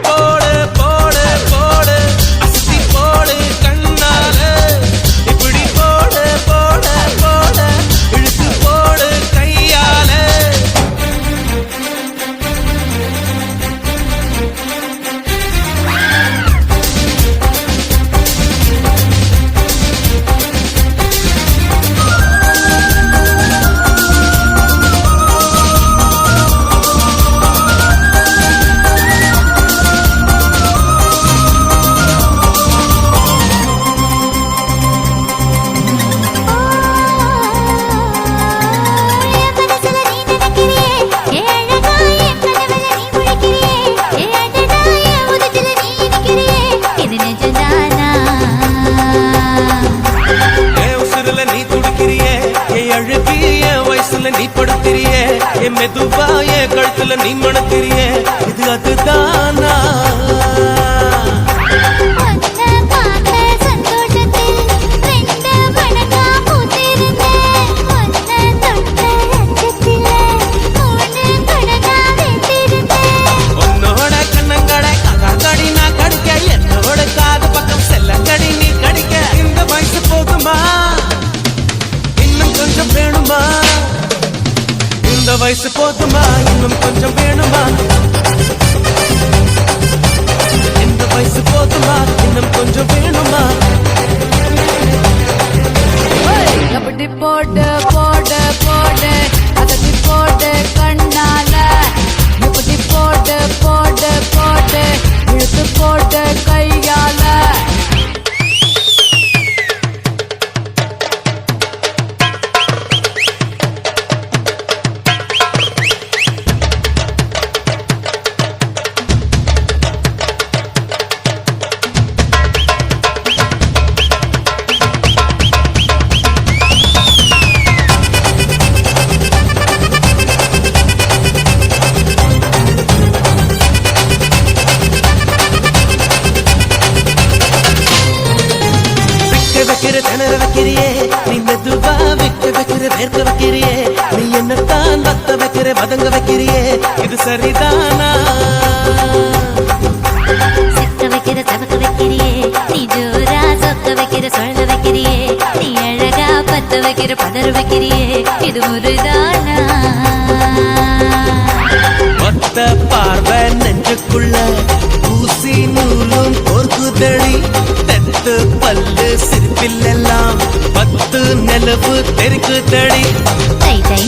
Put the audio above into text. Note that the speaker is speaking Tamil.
போடு போடு போடு அசத்தி போடு கண்ணால இப்படி போடு போடு போடு இழுத்து போடு கையால நீ படுத்திரியே என் மெதுவா என் கழுத்துல நீ மணத்திரியே இது அதுதானா உன்னோட கண்ணங்கடை கடி நான் கடிக்க என்னோட காது பக்கம் செல்லங்கடி நீ கடிக்க இந்த வயசு போதுமா இன்னும் கொஞ்சம் வேணுமா இந்த வயசு போதுமா இன்னும் கொஞ்சம் வேணுமா இந்த வயசு போதுமா இன்னும் கொஞ்சம் வேணுமா அப்படி போடு போடு போடு அதடி போடு கண்ணால இப்படி போடு போடு போடு இழுத்து போடு கையால திணற வைக்கிறியே நீ மெதுவா விக்க வைக்கிற வேர்க்க வைக்கிறியே நீ என்னத்தான் வத்த வைக்கிற வதங்க வைக்கிறியே இது சரிதானா சிக்க வைக்கிற தவக்க வைக்கிறியே நீ ஜோரா சொக்க வைக்கிற சொல்ல வைக்கிறியே நீ அழகா பத்த வைக்கிற பதற வைக்கிறியே இது முறைதானா ஒத்த பார்வை நெஞ்சுக்குள்ள ஊசி நூலும் பொறுக்குதடி தெத்து பல்லு சிரிப்பில் எல்லாம் பத்து நிலவு தெருக்குதடி தை தை